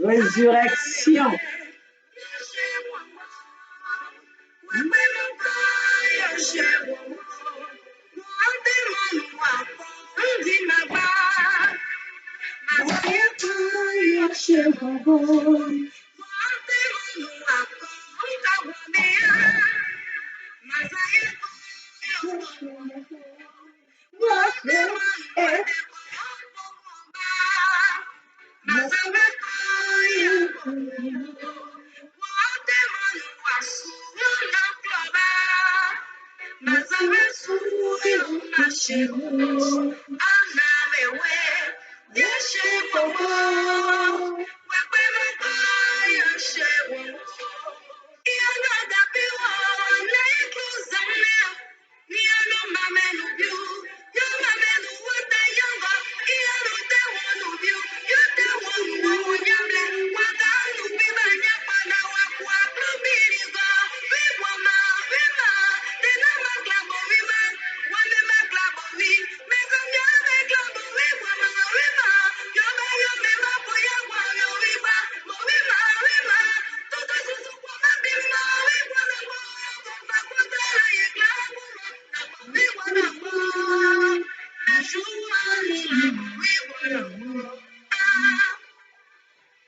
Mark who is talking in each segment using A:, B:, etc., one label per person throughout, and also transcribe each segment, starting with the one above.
A: Résurrection.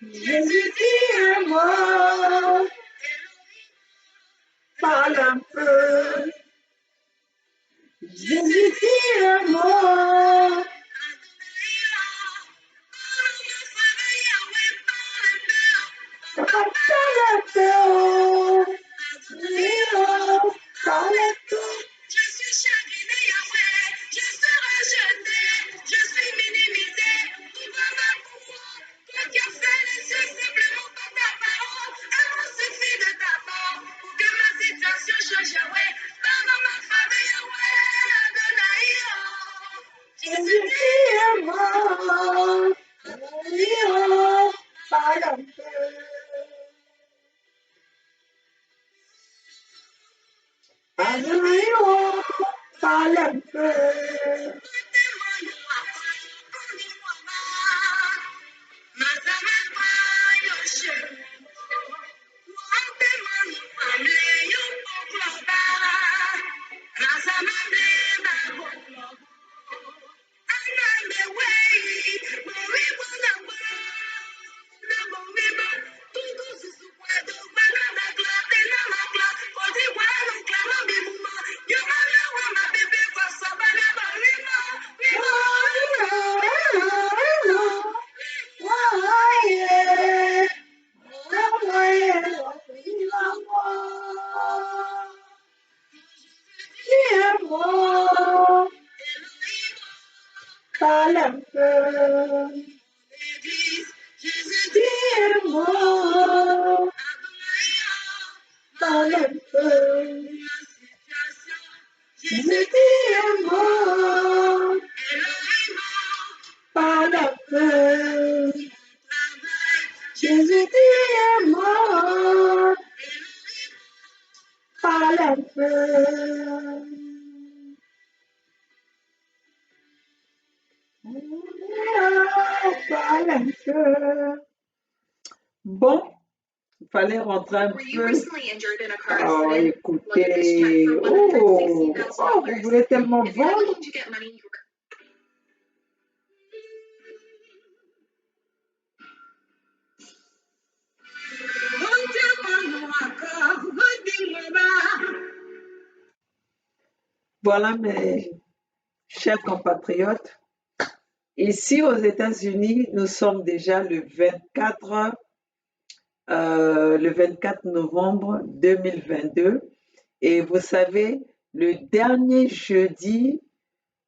A: Jésus qui est mort, parle un peu. Jésus qui est mort. Parle un peu. Parle un peu. Je suis chagriné, Yahweh, je suis rejeté, je suis minimisé, devant ma foi, toi qui as fait les cieux simplement par ta parole, et moi suffit de ta parole, pour que ma situation change, Yahweh, parle en ma faveur, Yahweh, Adonai, Jésus qui est mort, parle un peu. Adonai, parle un peu. Parle un peu. Jésus est mort. Parle un peu. Jésus est mort. Parle un peu. Jésus est mort. Parle un peu. Parle un peu. Bon, il fallait rentrer un peu. Oh, écoutez. Oh, vous voulez tellement vendre. Voilà mes chers compatriotes. Ici aux États-Unis, nous sommes déjà le 24 novembre 2022 et vous savez, le dernier jeudi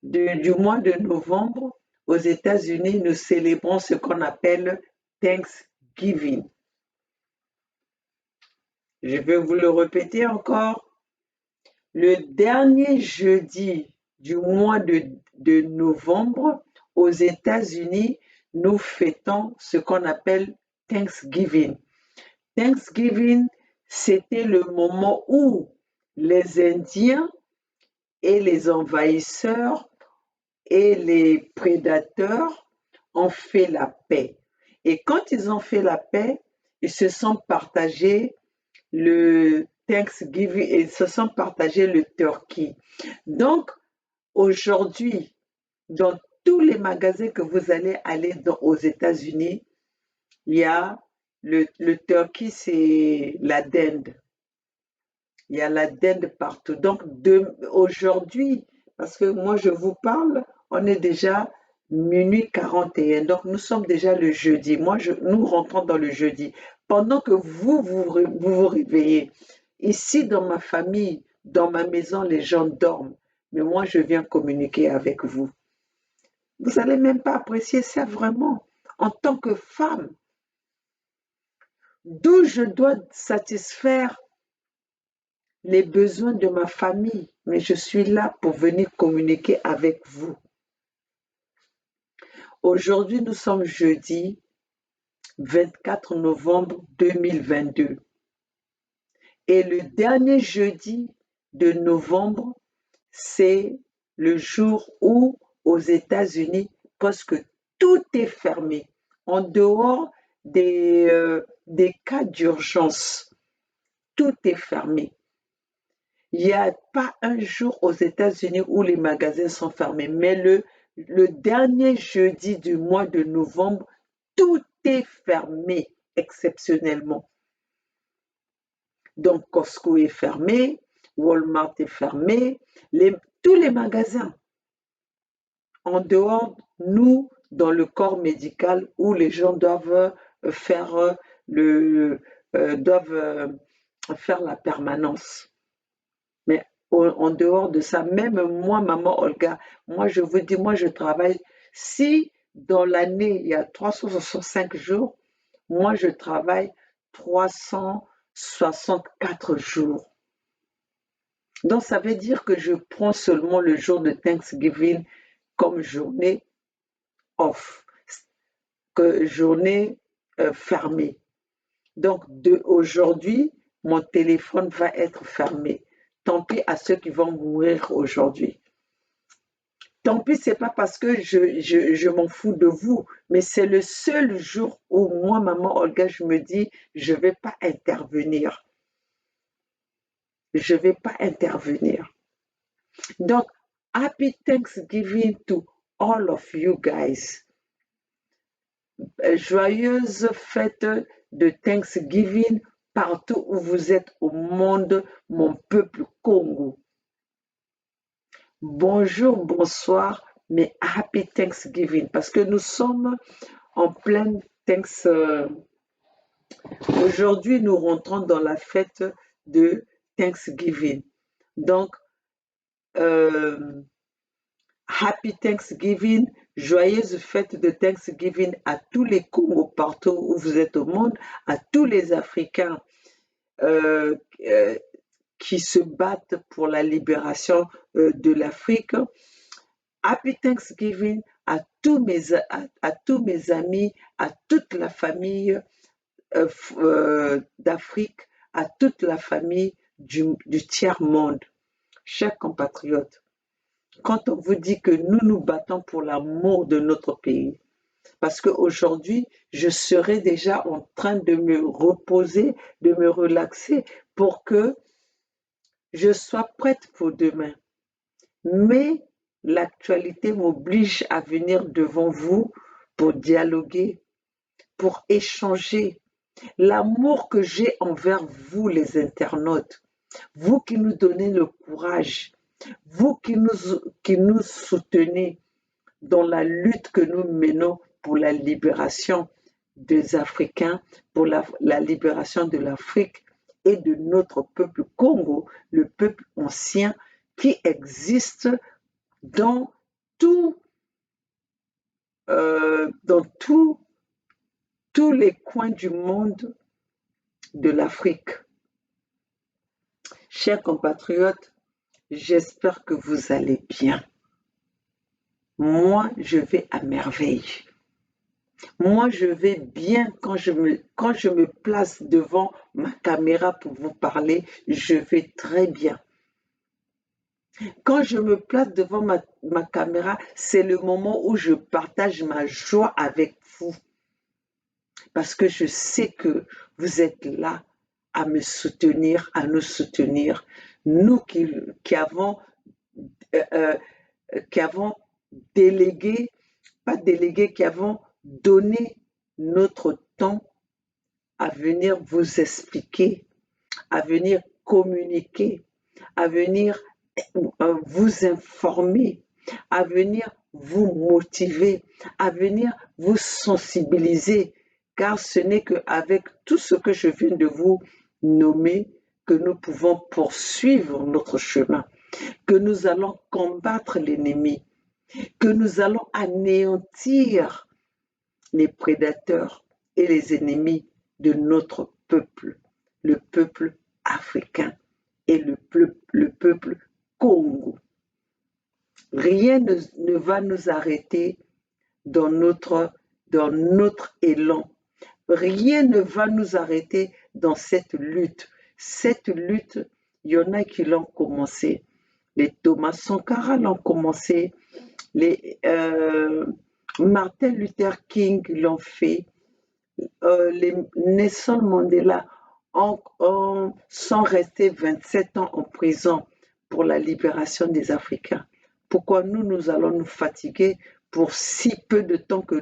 A: du mois de novembre, aux États-Unis, nous célébrons ce qu'on appelle Thanksgiving. Je vais vous le répéter encore. Le dernier jeudi du mois de novembre, aux États-Unis,
B: nous fêtons ce qu'on appelle Thanksgiving. Thanksgiving, c'était le moment où les Indiens et les envahisseurs et les prédateurs ont fait la paix. Et quand ils ont fait la paix, ils se sont partagés le Thanksgiving, ils se sont partagés le turkey. Donc, aujourd'hui, dans tous les magasins que vous allez aller aux États-Unis, il y a le turkey, c'est la dinde. Il y a la dinde partout. Donc, aujourd'hui, parce que moi je vous parle, on est déjà minuit 41. Donc, nous sommes déjà le jeudi. Nous rentrons dans le jeudi. Pendant que vous réveillez, ici dans ma famille, dans ma maison, les gens dorment. Mais moi, je viens communiquer avec vous. Vous n'allez même pas apprécier ça vraiment. En tant que femme, d'où je dois satisfaire les besoins de ma famille, mais je suis là pour venir communiquer avec vous. Aujourd'hui, nous sommes jeudi 24 novembre 2022 et le dernier jeudi de novembre, c'est le jour où aux États-Unis, presque tout est fermé, en dehors des cas d'urgence. Tout est fermé. Il n'y a pas un jour aux États-Unis où les magasins sont fermés, mais le dernier jeudi du mois de novembre, tout est fermé exceptionnellement. Donc, Costco est fermé, Walmart est fermé, tous les magasins. En dehors, nous, dans le corps médical, où les gens doivent faire doivent faire la permanence. Mais en dehors de ça, même moi, maman Olga, moi je vous dis, moi je travaille. Si dans l'année il y a 365 jours, moi je travaille 364 jours. Donc ça veut dire que je prends seulement le jour de Thanksgiving comme journée off, que journée fermée. Donc aujourd'hui, mon téléphone va être fermé. Tant pis à ceux qui vont mourir aujourd'hui. Tant pis, c'est pas parce que je m'en fous de vous, mais c'est le seul jour où moi, maman Olga, je me dis, je vais pas intervenir. Je vais pas intervenir. Donc, happy Thanksgiving to all of you guys. Joyeuse fête de Thanksgiving partout où vous êtes au monde, mon peuple Congo. Bonjour, bonsoir, mais happy Thanksgiving parce que nous sommes en pleine Thanks. Aujourd'hui, nous rentrons dans la fête de Thanksgiving. Donc, euh, happy Thanksgiving, joyeuse fête de Thanksgiving à tous les Congos partout où vous êtes au monde, à tous les Africains euh, euh, qui se battent pour la libération de l'Afrique. Happy Thanksgiving à tous mes amis, à toute la famille d'Afrique, à toute la famille du tiers-monde. Chers compatriotes, quand on vous dit que nous nous battons pour l'amour de notre pays, parce qu'aujourd'hui, je serai déjà en train de me reposer, de me relaxer pour que je sois prête pour demain. Mais l'actualité m'oblige à venir devant vous pour dialoguer, pour échanger. L'amour que j'ai envers vous, les internautes, vous qui nous donnez le courage, vous qui nous soutenez dans la lutte que nous menons pour la libération des Africains, pour la libération de l'Afrique et de notre peuple Congo, le peuple ancien qui existe dans tout, dans tous les coins du monde de l'Afrique. Chers compatriotes, j'espère que vous allez bien. Moi, je vais à merveille. Moi, je vais bien quand je me place devant ma caméra pour vous parler, je vais très bien. Quand je me place devant ma caméra, c'est le moment où je partage ma joie avec vous parce que je sais que vous êtes là à me soutenir, à nous soutenir. Nous euh, euh, qui avons délégué, pas délégué, qui avons donné notre temps à venir vous expliquer, à venir communiquer, à venir vous informer, à venir vous motiver, à venir vous sensibiliser, car ce n'est qu'avec tout ce que je viens de vous nommer que nous pouvons poursuivre notre chemin, que nous allons combattre l'ennemi, que nous allons anéantir les prédateurs et les ennemis de notre peuple, le peuple africain et le peuple Congo. Rien ne va nous arrêter dans notre élan. Rien ne va nous arrêter dans cette lutte. Cette lutte, il y en a qui l'ont commencé. Les Thomas Sankara l'ont commencé. Les Martin Luther King l'ont fait. Les Nelson Mandela sont restés 27 ans en prison pour la libération des Africains. Pourquoi nous allons nous fatiguer pour si peu de temps que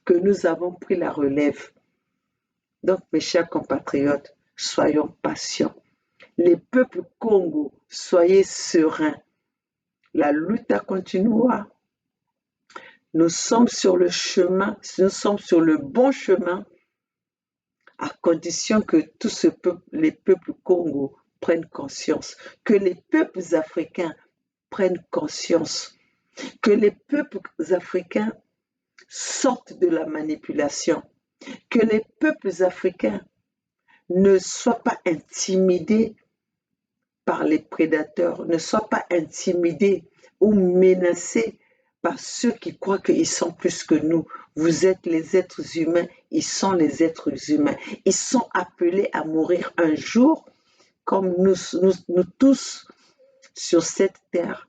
B: que nous avons pris la relève? Donc, mes chers compatriotes, soyons patients. Les peuples Congo, soyez sereins. La lutte continuera. Nous sommes sur le chemin, nous sommes sur le bon chemin, à condition que les peuples Congo prennent conscience, que les peuples africains prennent conscience, que les peuples africains sortent de la manipulation, que les peuples africains ne soient pas intimidés par les prédateurs, ne soient pas intimidés ou menacés par ceux qui croient qu'ils sont plus que nous. Vous êtes les êtres humains, ils sont les êtres humains. Ils sont appelés à mourir un jour, comme nous tous sur cette terre.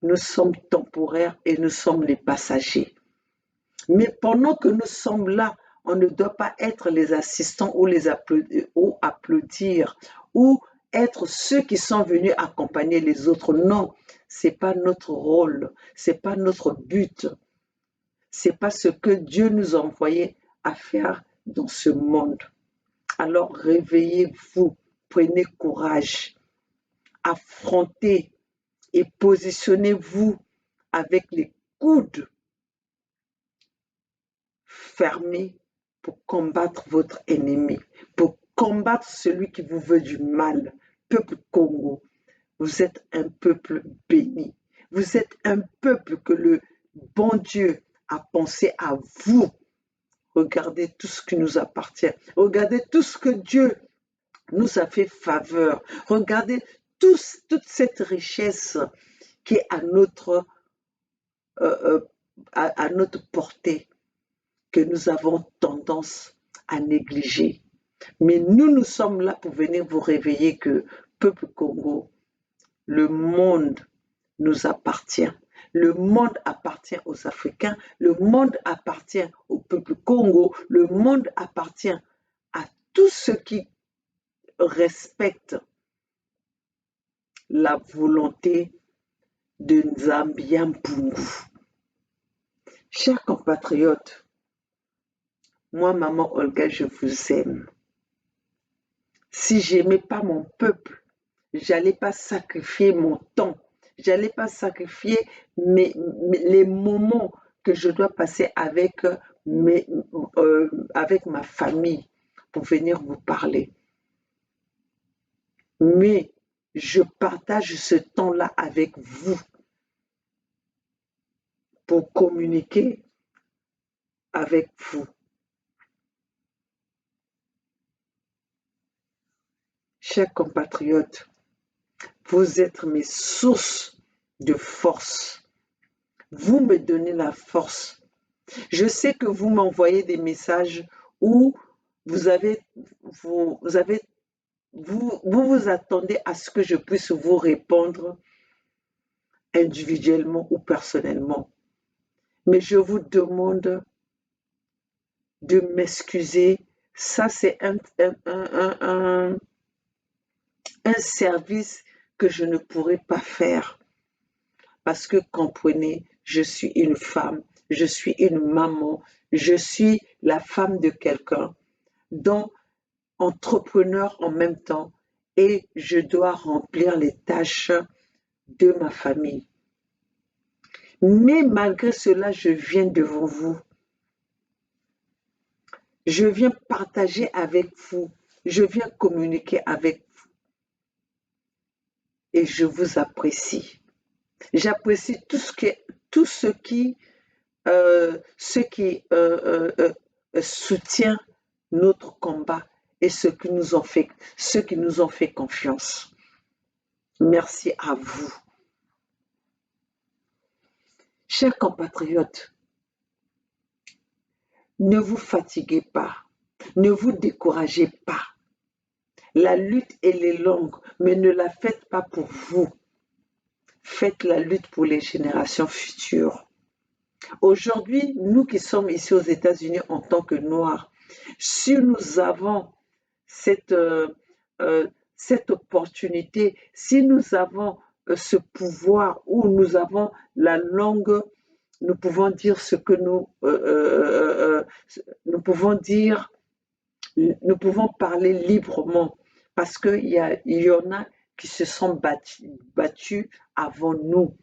B: Nous sommes temporaires et nous sommes les passagers. Mais pendant que nous sommes là, on ne doit pas être les assistants ou applaudir ou être ceux qui sont venus accompagner les autres. Non, c'est pas notre rôle, c'est pas notre but. C'est pas ce que Dieu nous a envoyé à faire dans ce monde. Alors réveillez-vous, prenez courage, affrontez et positionnez-vous avec les coudes fermés pour combattre votre ennemi, pour combattre celui qui vous veut du mal. Peuple Congo, vous êtes un peuple béni. Vous êtes un peuple que le bon Dieu a pensé à vous. Regardez tout ce qui nous appartient. Regardez tout ce que Dieu nous a fait faveur. Regardez toute cette richesse qui est à notre portée, que nous avons tendance à négliger. Mais nous sommes là pour venir vous réveiller que, peuple Congo, le monde nous appartient. Le monde appartient aux Africains, le monde appartient au peuple Congo, le monde appartient à tous ceux qui respectent la volonté de Nzambi Mbungu. Chers compatriotes, moi, maman Olga, je vous aime. Si j'aimais pas mon peuple, j'allais pas sacrifier mon temps, j'allais pas sacrifier les moments que je dois passer avec ma famille pour venir vous parler. Mais je partage ce temps-là avec vous pour communiquer avec vous. Chers compatriotes, vous êtes mes sources de force. Vous me donnez la force Je sais que vous m'envoyez des messages où vous avez, vous avez, vous attendez à ce que je puisse vous répondre individuellement ou personnellement. Mais je vous demande de m'excuser. Ça, c'est un service que je ne pourrais pas faire. Parce que comprenez, je suis une femme, je suis une maman, je suis la femme de quelqu'un, donc entrepreneur en même temps, et je dois remplir les tâches de ma famille. Mais malgré cela, je viens devant vous. Je viens partager avec vous. Je viens communiquer avec vous. Et je vous apprécie. J'apprécie ce qui soutient notre combat et ceux qui nous ont fait confiance. Merci à vous. Chers compatriotes, ne vous fatiguez pas, ne vous découragez pas. La lutte, elle est longue, mais ne la faites pas pour vous. Faites la lutte pour les générations futures. Aujourd'hui, nous qui sommes ici aux États-Unis en tant que Noirs, si nous avons cette, euh, cette opportunité, si nous avons ce pouvoir où nous avons la langue, nous pouvons dire ce que nous pouvons dire, nous pouvons parler librement parce il y en a qui se sont battus avant nous.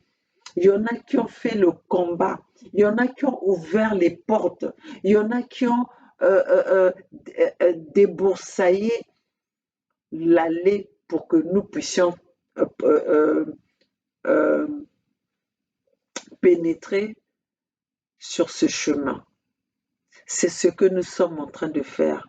B: Il y en a qui ont fait le combat. Il y en a qui ont ouvert les portes. Il y en a qui ont déboursaillé l'aller pour que nous puissions euh, euh, euh, pénétrer sur ce chemin. C'est ce que nous sommes en train de faire.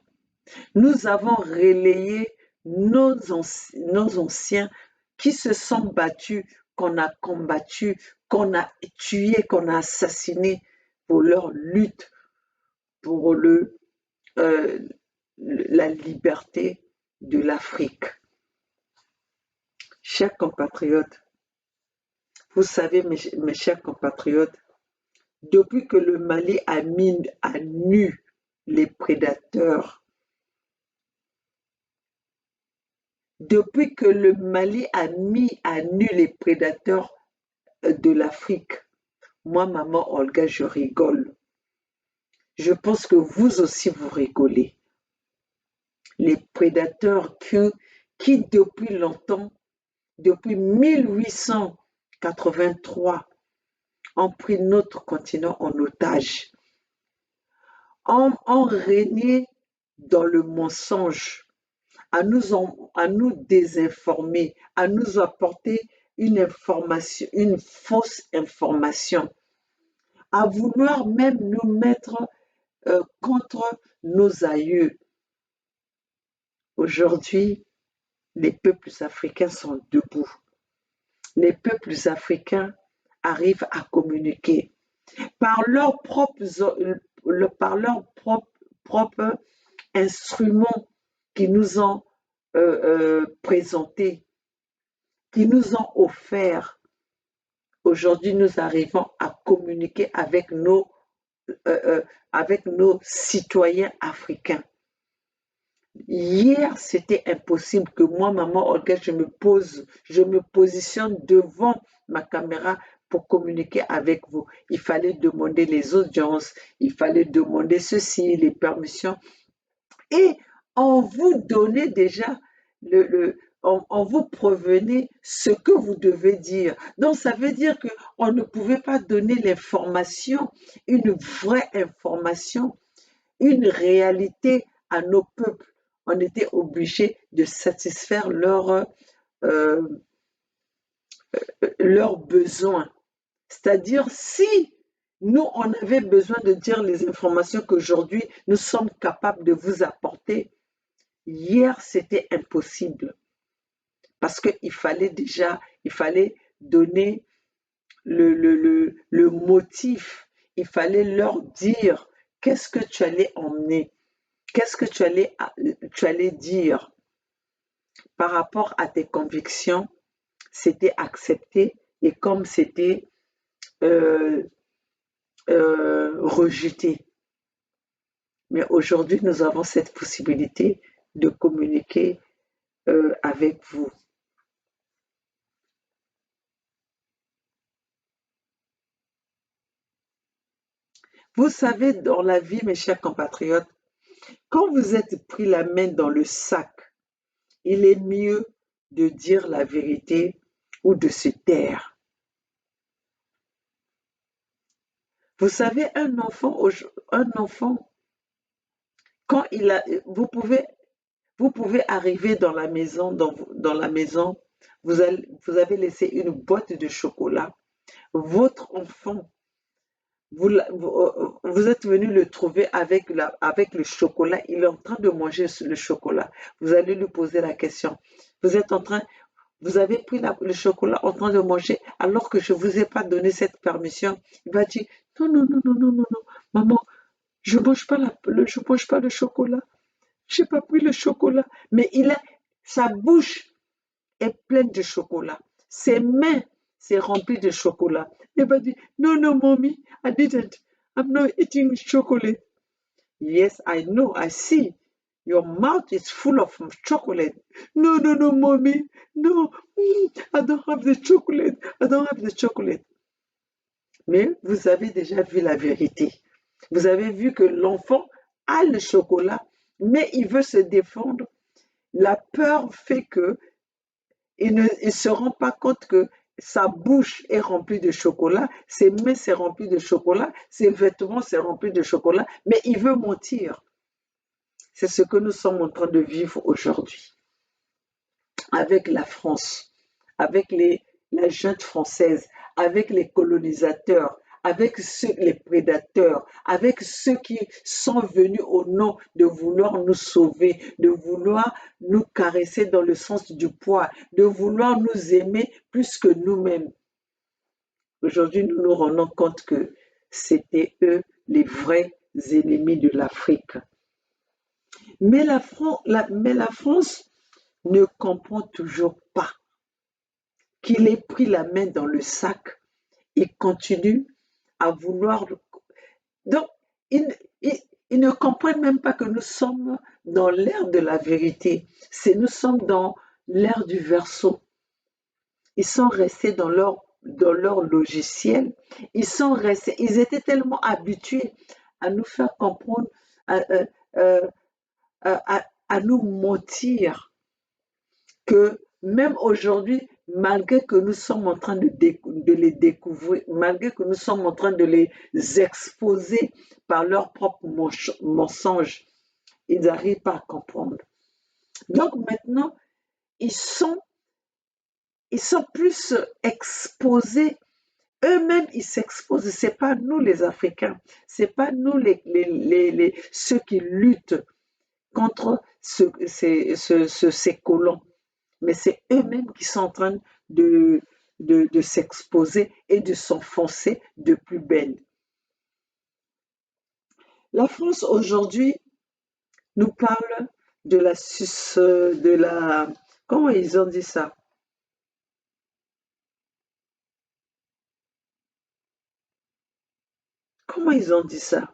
B: Nous avons relayé nos anciens qui se sont battus, qu'on a combattus, qu'on a tués, qu'on a assassinés pour leur lutte pour la liberté de l'Afrique. Chers compatriotes, vous savez, mes chers compatriotes, depuis que le Mali a mis à nu les prédateurs, depuis que le Mali a mis à nu les prédateurs de l'Afrique, moi, maman Olga, je rigole. Je pense que vous aussi, vous rigolez. Les prédateurs qui depuis longtemps, depuis 1883, ont pris notre continent en otage, ont régné dans le mensonge, à nous désinformer, à nous apporter une fausse information, à vouloir même nous mettre contre nos aïeux. Aujourd'hui, les peuples africains sont debout. Les peuples africains arrivent à communiquer par leurs propres instruments qui nous ont présentés, qui nous ont offerts. Aujourd'hui, nous arrivons à communiquer avec nos citoyens africains. Hier, c'était impossible que moi, maman Olga, je me positionne devant ma caméra pour communiquer avec vous. Il fallait demander les audiences, il fallait demander ceci, les permissions. Et on vous donnait déjà on vous prévenait ce que vous devez dire. Donc, ça veut dire qu'on ne pouvait pas donner l'information, une vraie information, une réalité à nos peuples. On était obligé de satisfaire euh, leurs besoins. C'est-à-dire, si nous, on avait besoin de dire les informations qu'aujourd'hui, nous sommes capables de vous apporter, hier, c'était impossible. Parce qu'il fallait donner le motif. il fallait leur dire qu'est-ce que tu allais emmener, qu'est-ce que tu allais dire par rapport à tes convictions, c'était accepté et comme c'était euh, rejeté. Mais aujourd'hui, nous avons cette possibilité de communiquer avec vous. Vous savez, dans la vie, mes chers compatriotes, quand vous êtes pris la main dans le sac, il est mieux de dire la vérité ou de se taire. Vous savez, un enfant, quand il a, vous pouvez arriver dans la maison, dans la maison, vous avez laissé une boîte de chocolat. Votre enfant, vous êtes venu le trouver avec le chocolat. Il est en train de manger le chocolat. Vous allez lui poser la question. Vous êtes en train, vous avez pris le chocolat en train de manger alors que je ne vous ai pas donné cette permission. Il va dire, non, non, non, non, non, non, non, maman, je mange pas le chocolat. J'ai pas pris le chocolat. Mais sa bouche est pleine de chocolat. Ses mains, c'est rempli de chocolat. Il va dire, no, no, mommy, I didn't. I'm not eating chocolate. Yes, I know, I see. Your mouth is full of chocolate. No, no, no, mommy. No, I don't have the chocolate. I don't have the chocolate. Mais vous avez déjà vu la vérité. Vous avez vu que l'enfant a le chocolat, mais il veut se défendre. La peur fait que il ne se rend pas compte que sa bouche est remplie de chocolat, ses mains sont remplies de chocolat, ses vêtements sont remplis de chocolat, mais il veut mentir. C'est ce que nous sommes en train de vivre aujourd'hui avec la France, avec la junte française, avec les colonisateurs, avec les prédateurs, avec ceux qui sont venus au nom de vouloir nous sauver, de vouloir nous caresser dans le sens du poil, de vouloir nous aimer plus que nous-mêmes. Aujourd'hui, nous nous rendons compte que c'était eux les vrais ennemis de l'Afrique. Mais la France ne comprend toujours pas qu'il ait pris la main dans le sac et continue à vouloir. Donc, ils ne comprennent même pas que nous sommes dans l'ère de la vérité. Nous sommes dans l'ère du verseau. Ils sont restés dans leur logiciel. Ils étaient tellement habitués à nous faire comprendre, à, à nous mentir, que même aujourd'hui, malgré que nous sommes en train de les découvrir, malgré que nous sommes en train de les exposer par leurs propres mensonges, ils n'arrivent pas à comprendre. Donc maintenant, ils sont, ils sont plus exposés. Eux-mêmes, ils s'exposent. C'est pas nous les Africains, c'est pas nous ceux qui luttent contre ces colons. Mais c'est eux-mêmes qui sont en train de s'exposer et de s'enfoncer de plus belle. La France aujourd'hui nous parle de comment ils ont dit ça? Comment ils ont dit ça?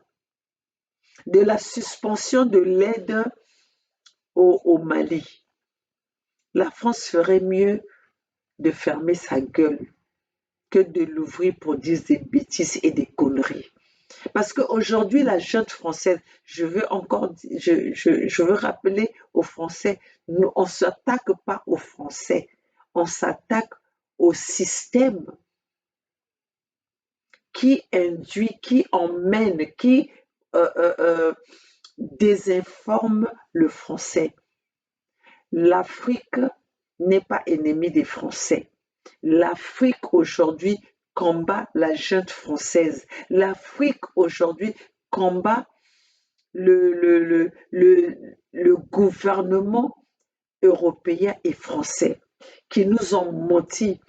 B: De la suspension de l'aide au Mali. La France ferait mieux de fermer sa gueule que de l'ouvrir pour dire des bêtises et des conneries. Parce qu'aujourd'hui, la jeune française, je veux rappeler aux Français, nous, on ne s'attaque pas aux Français, on s'attaque au système qui induit, qui emmène, qui désinforme le Français. L'Afrique n'est pas ennemie des Français. L'Afrique aujourd'hui combat la junte française. L'Afrique aujourd'hui combat le gouvernement européen et français qui nous ont menti,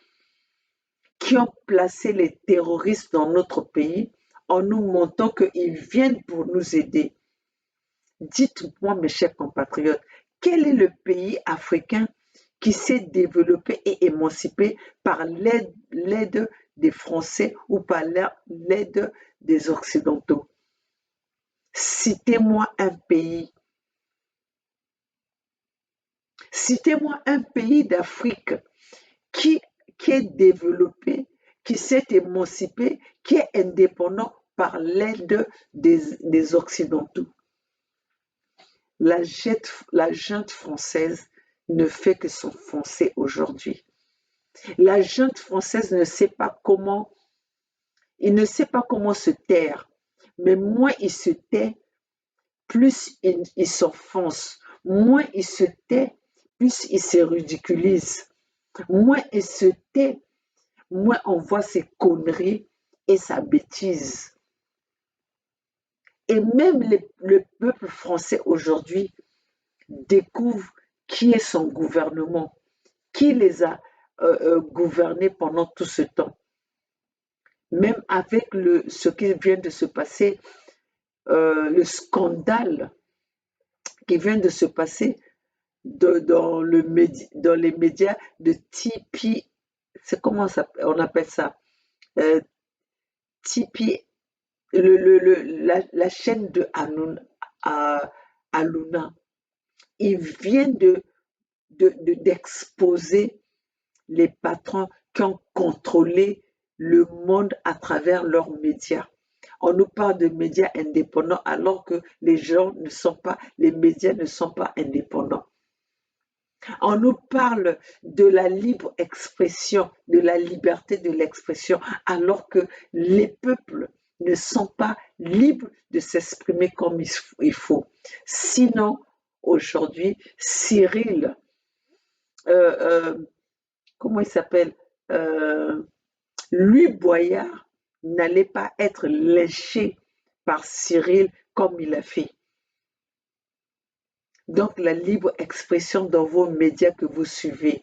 B: qui ont placé les terroristes dans notre pays en nous montrant qu'ils viennent pour nous aider. Dites-moi, mes chers compatriotes, quel est le pays africain qui s'est développé et émancipé par l'aide des Français ou par l'aide des Occidentaux? Citez-moi un pays. Citez-moi un pays d'Afrique qui, qui est développé, qui s'est émancipé, qui est indépendant par l'aide des Occidentaux. La junte française ne fait que s'enfoncer aujourd'hui. La junte française ne sait pas comment, il ne sait pas comment se taire, mais moins il se tait, plus il s'enfonce, moins il se tait, plus il se ridiculise, moins il se tait, moins on voit ses conneries et sa bêtise. Et même le peuple français aujourd'hui découvre qui est son gouvernement, qui les a gouvernés pendant tout ce temps. Même avec ce qui vient de se passer, le scandale qui vient de se passer dans les médias de Tipeee, c'est comment on appelle ça? Tipeee, la chaîne de Hanouna. Ils viennent d'exposer les patrons qui ont contrôlé le monde à travers leurs médias. On nous parle de médias indépendants alors que les médias ne sont pas indépendants. On nous parle de la libre expression, de la liberté de l'expression, alors que les peuples ne sont pas libres de s'exprimer comme il faut. Sinon, aujourd'hui, Cyril, comment il s'appelle, Louis Boyard n'allait pas être léché par Cyril comme il a fait. Donc la libre expression dans vos médias que vous suivez,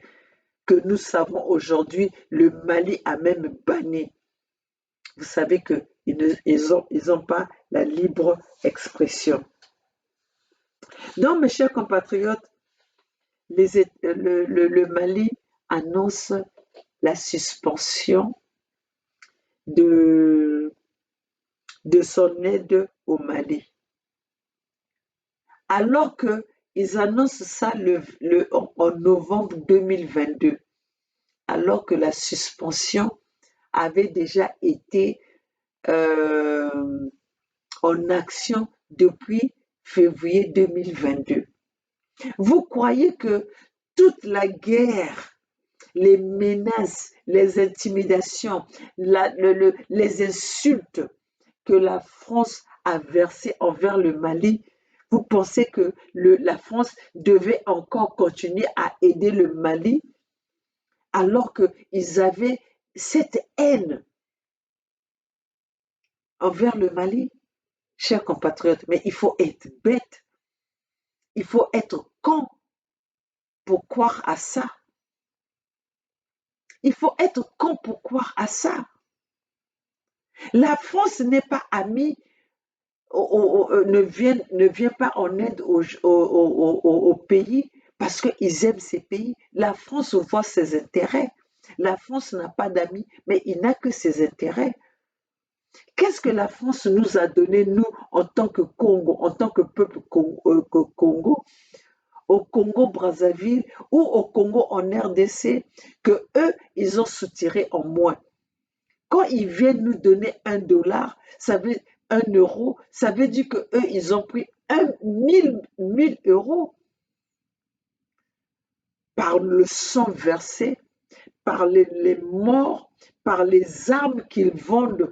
B: que nous savons aujourd'hui, le Mali a même banni. Vous savez qu'ils n'ont pas la libre expression. Donc, mes chers compatriotes, le Mali annonce la suspension de son aide au Mali. Alors qu'ils annoncent ça en novembre 2022, alors que la suspension avait déjà été en action depuis février 2022. Vous croyez que toute la guerre, les menaces, les intimidations, les insultes que la France a versées envers le Mali, vous pensez que la France devait encore continuer à aider le Mali alors qu'ils avaient cette haine envers le Mali? Chers compatriotes, mais il faut être bête, il faut être con pour croire à ça. Il faut être con pour croire à ça. La France n'est pas amie, ne vient pas en aide au pays parce qu'ils aiment ces pays. La France voit ses intérêts. La France n'a pas d'amis, mais il n'a que ses intérêts. Qu'est-ce que la France nous a donné, nous, en tant que Congo, en tant que peuple Congo, au Congo-Brazzaville ou au Congo en RDC, que eux, ils ont soutiré en moins? Quand ils viennent nous donner $1, ça veut 1 euro, ça veut dire que eux, ils ont pris 1000 euros par le sang versé, par les morts, par les armes qu'ils vendent,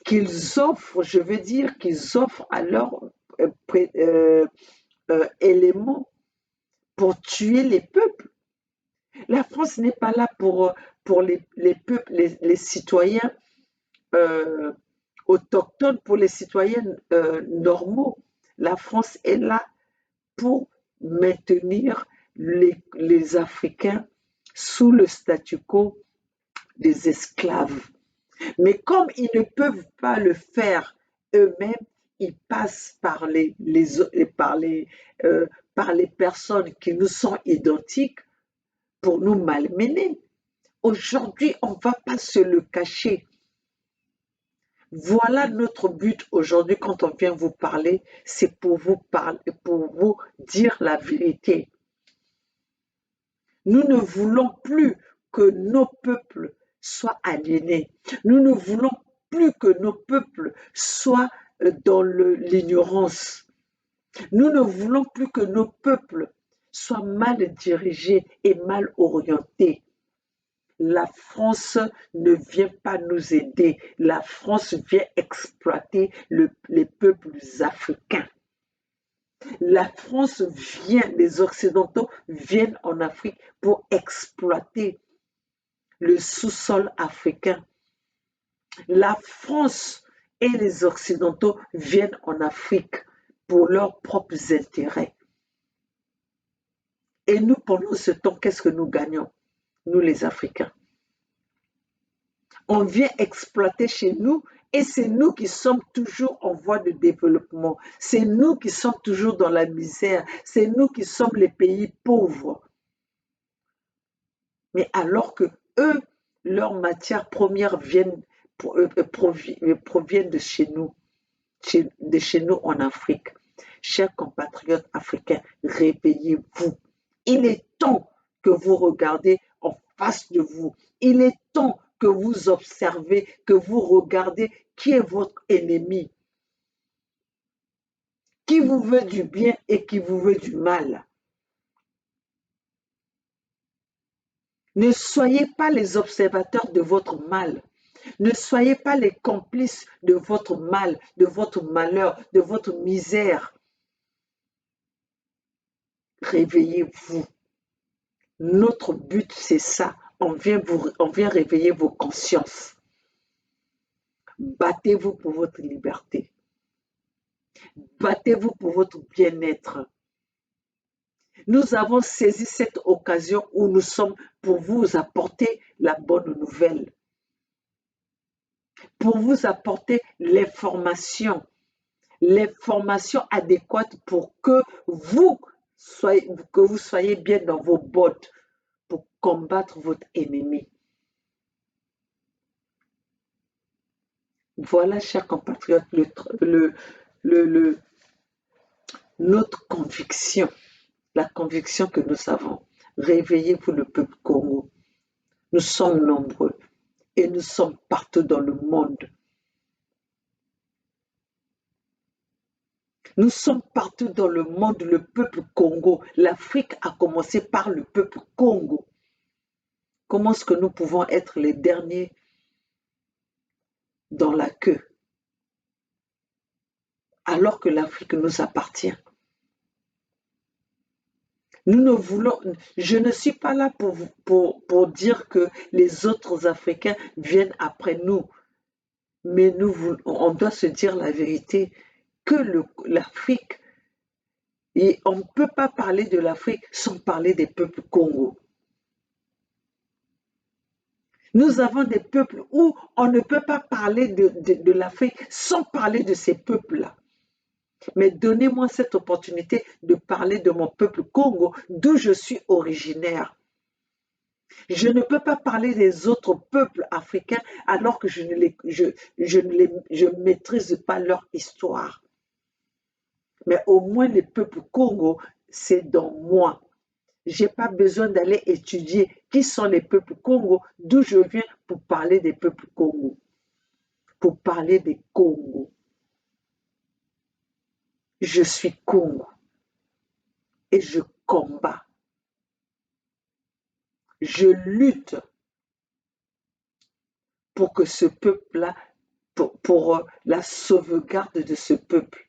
B: qu'ils offrent, je veux dire, qu'ils offrent à leurs éléments pour tuer les peuples. La France n'est pas là pour les peuples, les citoyens autochtones, pour les citoyens normaux. La France est là pour maintenir les Africains sous le statu quo des esclaves. Mais comme ils ne peuvent pas le faire eux-mêmes, ils passent euh, par les personnes qui nous sont identiques pour nous malmener. Aujourd'hui, on ne va pas se le cacher. Voilà notre but aujourd'hui quand on vient vous parler, c'est pour vous parler, pour vous dire la vérité. Nous ne voulons plus que nos peuples soient aliénés. Nous ne voulons plus que nos peuples soient dans l'ignorance. Nous ne voulons plus que nos peuples soient mal dirigés et mal orientés. La France ne vient pas nous aider. La France vient exploiter les peuples africains. La France vient, les Occidentaux viennent en Afrique pour exploiter le sous-sol africain. La France et les Occidentaux viennent en Afrique pour leurs propres intérêts. Et nous, pendant ce temps, qu'est-ce que nous gagnons, nous les Africains? On vient exploiter chez nous et c'est nous qui sommes toujours en voie de développement. C'est nous qui sommes toujours dans la misère. C'est nous qui sommes les pays pauvres. Mais alors que eux, leurs matières premières proviennent de chez nous, de chez nous en Afrique. Chers compatriotes africains, réveillez-vous. Il est temps que vous regardez en face de vous. Il est temps que vous observez, que vous regardez qui est votre ennemi, qui vous veut du bien et qui vous veut du mal. Ne soyez pas les observateurs de votre mal. Ne soyez pas les complices de votre mal, de votre malheur, de votre misère. Réveillez-vous. Notre but, c'est ça. On vient réveiller vos consciences. Battez-vous pour votre liberté. Battez-vous pour votre bien-être. Nous avons saisi cette occasion où nous sommes pour vous apporter la bonne nouvelle, pour vous apporter l'information adéquate pour que vous soyez bien dans vos bottes pour combattre votre ennemi. Voilà, chers compatriotes, notre conviction, la conviction que nous avons. Réveillez-vous le peuple Congo. Nous sommes nombreux et nous sommes partout dans le monde. Nous sommes partout dans le monde, le peuple Congo. L'Afrique a commencé par le peuple Congo. Comment est-ce que nous pouvons être les derniers dans la queue alors que l'Afrique nous appartient? Nous ne voulons, je ne suis pas là pour dire que les autres Africains viennent après nous, mais on doit se dire la vérité que l'Afrique, et on ne peut pas parler de l'Afrique sans parler des peuples Congo. Nous avons des peuples où on ne peut pas parler de l'Afrique sans parler de ces peuples-là. Mais donnez-moi cette opportunité de parler de mon peuple Congo, d'où je suis originaire. Je ne peux pas parler des autres peuples africains alors que je ne maîtrise pas leur histoire. Mais au moins les peuples Congo, c'est dans moi. Je n'ai pas besoin d'aller étudier qui sont les peuples Congo, d'où je viens pour parler des peuples Congo, pour parler des Congos. Je suis Congo et je combats. Je lutte pour que ce peuple-là, pour la sauvegarde de ce peuple.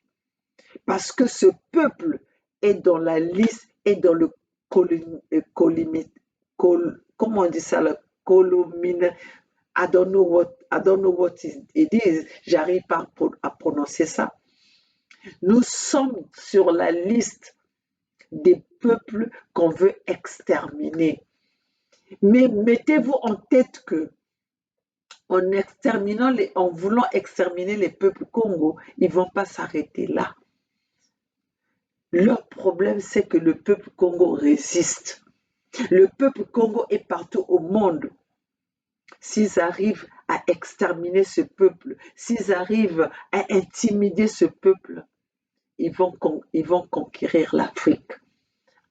B: Parce que ce peuple est dans la liste, est dans le comment on dit ça, le colomine. I don't know what it is. J'arrive pas à prononcer ça. Nous sommes sur la liste des peuples qu'on veut exterminer. Mais mettez-vous en tête que en voulant exterminer les peuples Congo, ils ne vont pas s'arrêter là. Leur problème, c'est que le peuple Congo résiste. Le peuple Congo est partout au monde. S'ils arrivent à exterminer ce peuple, s'ils arrivent à intimider ce peuple, ils vont conquérir l'Afrique.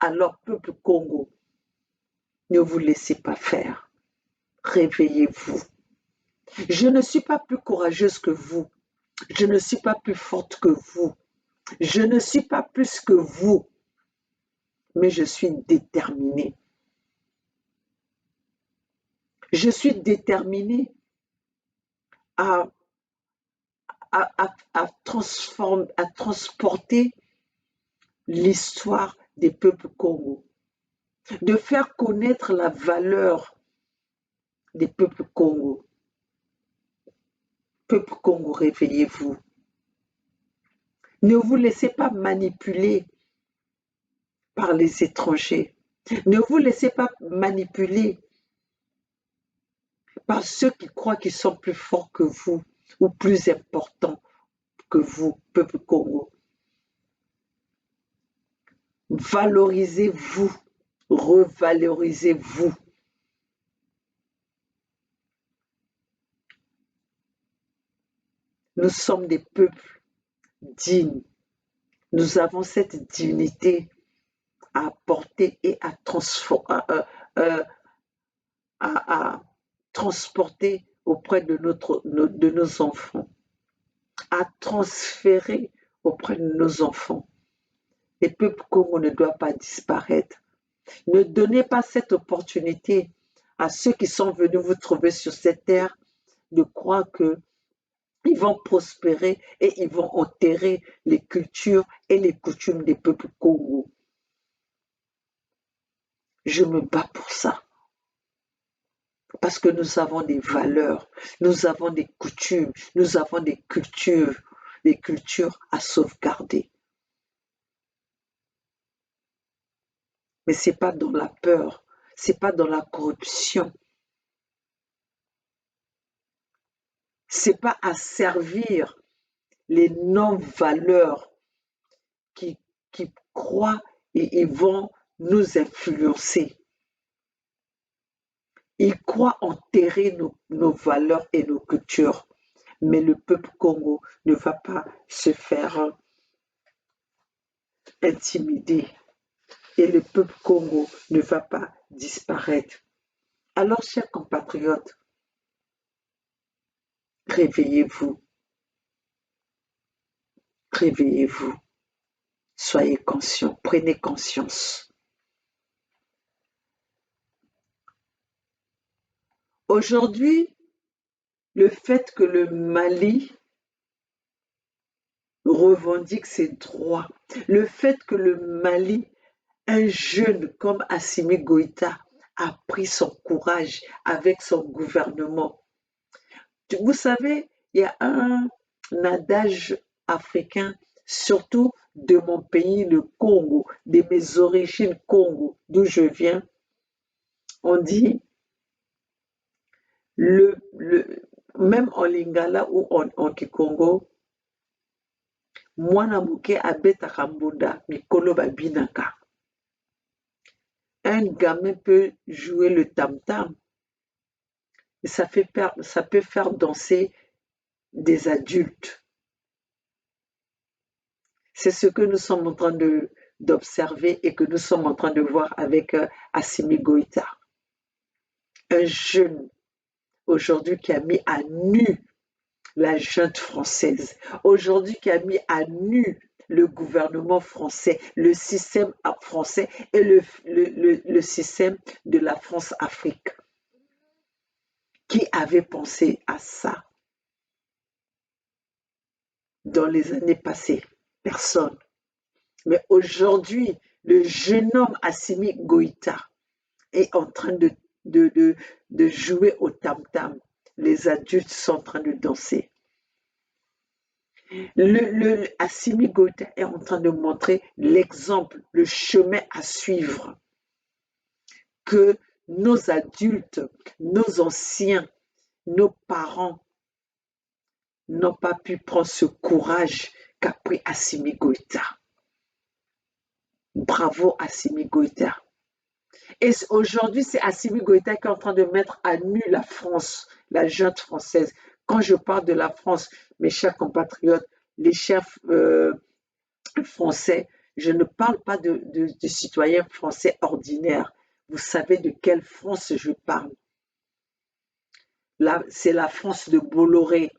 B: Alors, peuple Congo, ne vous laissez pas faire. Réveillez-vous. Je ne suis pas plus courageuse que vous. Je ne suis pas plus forte que vous. Je ne suis pas plus que vous. Mais je suis déterminée. Je suis déterminée à transporter l'histoire des peuples Congo, de faire connaître la valeur des peuples Congo. Peuple Congo, réveillez-vous. Ne vous laissez pas manipuler par les étrangers. Ne vous laissez pas manipuler par ceux qui croient qu'ils sont plus forts que vous ou plus importants que vous, peuple Congo. Valorisez-vous, revalorisez-vous. Nous sommes des peuples dignes. Nous avons cette dignité à apporter et à transporter auprès de nos enfants, à transférer auprès de nos enfants. Les peuples Congo ne doivent pas disparaître. Ne donnez pas cette opportunité à ceux qui sont venus vous trouver sur cette terre de croire qu'ils vont prospérer et ils vont enterrer les cultures et les coutumes des peuples Congo. Je me bats pour ça. Parce que nous avons des valeurs, nous avons des coutumes, nous avons des cultures à sauvegarder. Mais ce n'est pas dans la peur, ce n'est pas dans la corruption. Ce n'est pas à servir les non-valeurs qui croient et ils vont nous influencer. Ils croient enterrer nos valeurs et nos cultures. Mais le peuple Congo ne va pas se faire intimider. Et le peuple Congo ne va pas disparaître. Alors, chers compatriotes, réveillez-vous. Réveillez-vous. Soyez conscients, prenez conscience. Aujourd'hui, le fait que le Mali revendique ses droits, le fait que le Mali, un jeune comme Assimi Goïta, a pris son courage avec son gouvernement. Vous savez, il y a un adage africain, surtout de mon pays, le Congo, de mes origines Congo, d'où je viens. On dit, même en Lingala ou en Kikongo, mwana moke abetaka mbunda mikolo babinaka. Un gamin peut jouer le tam-tam, ça peut faire danser des adultes. C'est ce que nous sommes en train d'observer et que nous sommes en train de voir avec Assimi Goïta. Un jeune aujourd'hui qui a mis à nu la junte française, aujourd'hui qui a mis à nu le gouvernement français, le système français et le système de la France-Afrique. Qui avait pensé à ça dans les années passées? Personne. Mais aujourd'hui, le jeune homme Assimi Goïta est en train de jouer au tam-tam. Les adultes sont en train de danser. Assimi Goïta est en train de montrer l'exemple, le chemin à suivre que nos adultes, nos anciens nos parents n'ont pas pu prendre ce courage qu'a pris Assimi Goïta. Bravo Assimi Goïta. Et aujourd'hui, c'est Assimi Goïta qui est en train de mettre à nu la France, la junte française. Quand je parle de la France, mes chers compatriotes, les chefs français, je ne parle pas de citoyens français ordinaires. Vous savez de quelle France je parle. C'est la France de Bolloré,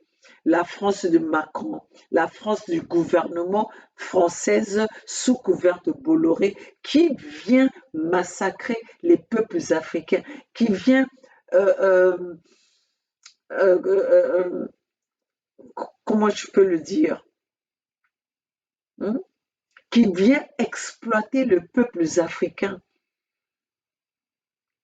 B: la France de Macron, la France du gouvernement française sous couvert de Bolloré qui vient massacrer les peuples africains, qui vient euh, euh, euh, euh, comment je peux le dire, hein, qui vient exploiter les peuples africains.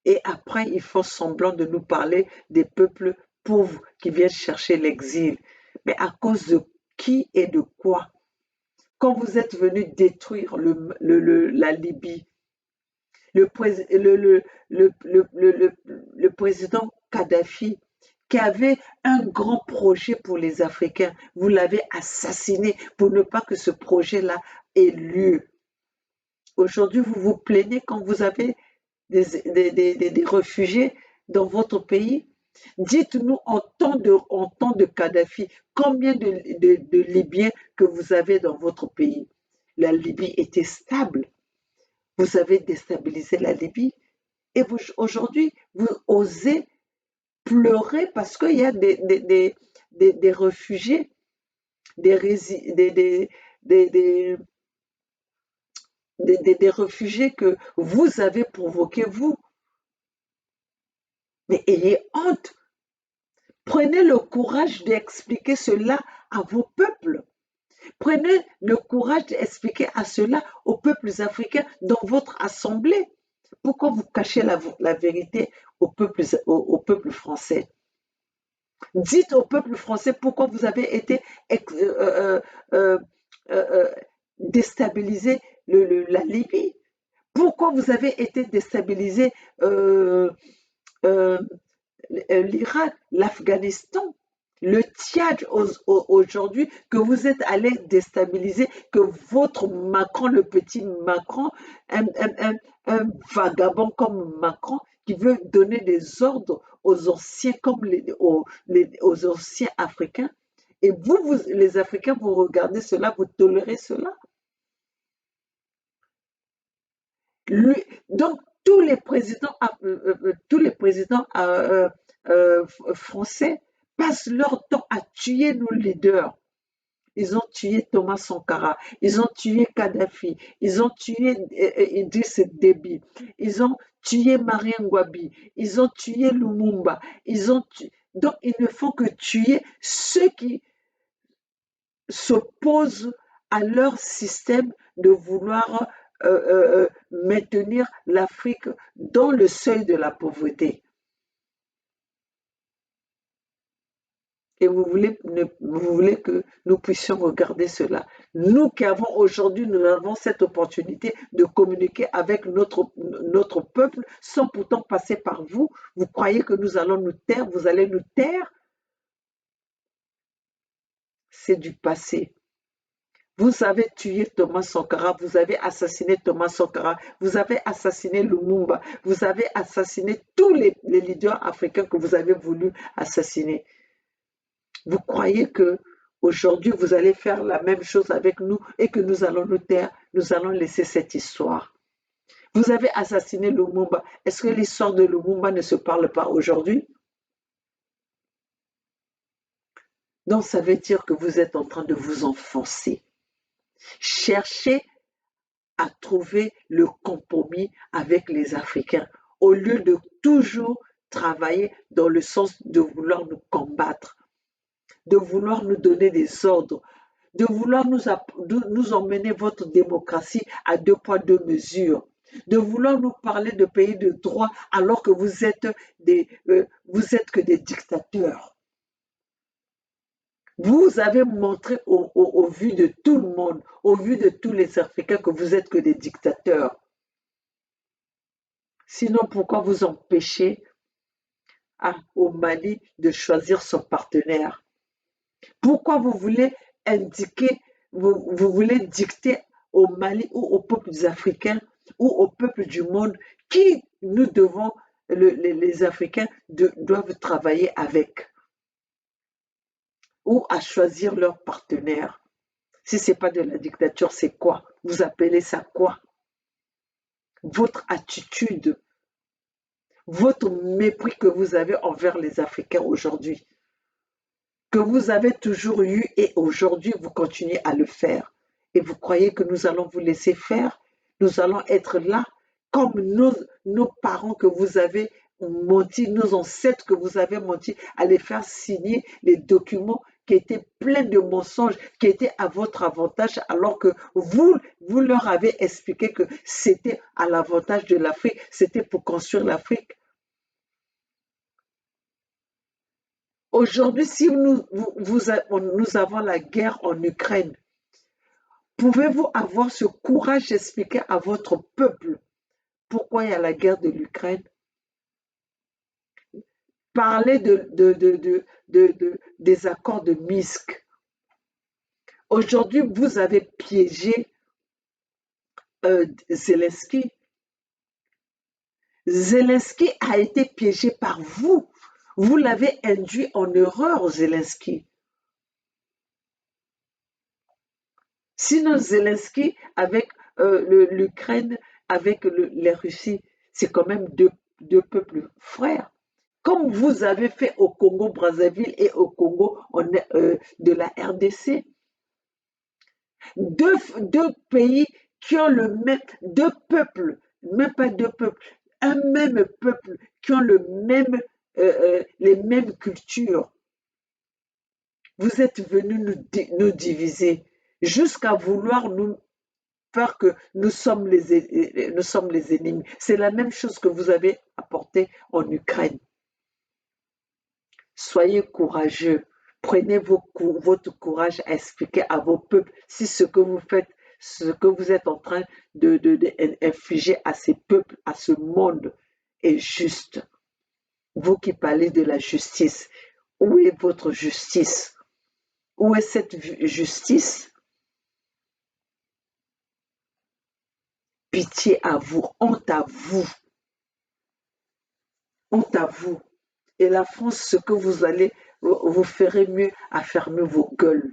B: Et après, ils font semblant de nous parler des peuples pauvres qui viennent chercher l'exil. Mais à cause de qui et de quoi? Quand vous êtes venu détruire la Libye, le, le président Kadhafi, qui avait un grand projet pour les Africains, vous l'avez assassiné pour ne pas que ce projet-là ait lieu. Aujourd'hui, vous vous plaignez quand vous avez des réfugiés dans votre pays. Dites-nous en temps de Kadhafi, combien de Libyens que vous avez dans votre pays? La Libye était stable. Vous avez déstabilisé la Libye. Et aujourd'hui, vous osez pleurer parce qu'il y a des réfugiés, des réfugiés que vous avez provoqués, vous. Mais ayez honte. Prenez le courage d'expliquer cela à vos peuples. Prenez le courage d'expliquer à cela aux peuples africains dans votre assemblée. Pourquoi vous cachez la vérité au peuple français? Dites au peuple français pourquoi vous avez été euh, euh, déstabilisé la Libye. Pourquoi vous avez été déstabilisé euh, euh, l'Irak, l'Afghanistan, le Tchad aujourd'hui, que vous êtes allé déstabiliser, que votre Macron, le petit Macron, un vagabond comme Macron, qui veut donner des ordres aux anciens comme aux anciens Africains. Et vous, les Africains, vous regardez cela, vous tolérez cela. Donc, tous les présidents français passent leur temps à tuer nos leaders. Ils ont tué Thomas Sankara, ils ont tué Kadhafi, ils ont tué Idriss Déby, ils ont tué Marien Ngouabi, ils ont tué Lumumba, donc ils ne font que tuer ceux qui s'opposent à leur système de vouloir maintenir l'Afrique dans le seuil de la pauvreté. Et vous voulez que nous puissions regarder cela. Nous qui avons aujourd'hui, nous avons cette opportunité de communiquer avec notre peuple sans pourtant passer par vous. Vous croyez que nous allons nous taire, vous allez nous taire? C'est du passé. Vous avez tué Thomas Sankara, vous avez assassiné Thomas Sankara, vous avez assassiné Lumumba, vous avez assassiné tous les leaders africains que vous avez voulu assassiner. Vous croyez que aujourd'hui vous allez faire la même chose avec nous et que nous allons nous taire, nous allons laisser cette histoire. Vous avez assassiné Lumumba. Est-ce que l'histoire de Lumumba ne se parle pas aujourd'hui? Donc ça veut dire que vous êtes en train de vous enfoncer. Cherchez à trouver le compromis avec les Africains au lieu de toujours travailler dans le sens de vouloir nous combattre, de vouloir nous donner des ordres, de vouloir nous emmener votre démocratie à 2 poids 2 mesures, de vouloir nous parler de pays de droit alors que vous êtes que des dictateurs. Vous avez montré au vu de tout le monde, au vu de tous les Africains que vous êtes que des dictateurs. Sinon, pourquoi vous empêchez au Mali de choisir son partenaire? Pourquoi vous voulez indiquer, vous voulez dicter au Mali ou aux peuples africains ou aux peuples du monde qui nous devons, les Africains doivent travailler avec ou à choisir leur partenaire? Si ce n'est pas de la dictature, c'est quoi? Vous appelez ça quoi? Votre attitude, votre mépris que vous avez envers les Africains aujourd'hui, que vous avez toujours eu et aujourd'hui vous continuez à le faire. Et vous croyez que nous allons vous laisser faire? Nous allons être là comme nos parents que vous avez menti, nos ancêtres que vous avez menti, à les faire signer les documents qui étaient pleins de mensonges, qui étaient à votre avantage, alors que vous leur avez expliqué que c'était à l'avantage de l'Afrique, c'était pour construire l'Afrique. Aujourd'hui, si nous avons la guerre en Ukraine, pouvez-vous avoir ce courage d'expliquer à votre peuple pourquoi il y a la guerre de l'Ukraine? Parler des accords de Minsk. Aujourd'hui, vous avez piégé Zelensky. Zelensky a été piégé par vous. Vous l'avez induit en erreur, Zelensky. Sinon, Zelensky, avec l'Ukraine, avec la Russie, c'est quand même deux peuples frères. Comme vous avez fait au Congo-Brazzaville et au Congo de la RDC. Deux pays qui ont deux peuples, même pas deux peuples, un même peuple, qui ont les mêmes cultures. Vous êtes venus nous diviser jusqu'à vouloir nous faire que nous sommes les ennemis. C'est la même chose que vous avez apporté en Ukraine. Soyez courageux. Prenez votre courage à expliquer à vos peuples si ce que vous faites, ce que vous êtes en train d'infliger à ces peuples, à ce monde, est juste. Vous qui parlez de la justice, où est votre justice? Où est cette justice? Pitié à vous, honte à vous, honte à vous. Et la France, ce que vous ferez mieux à fermer vos gueules.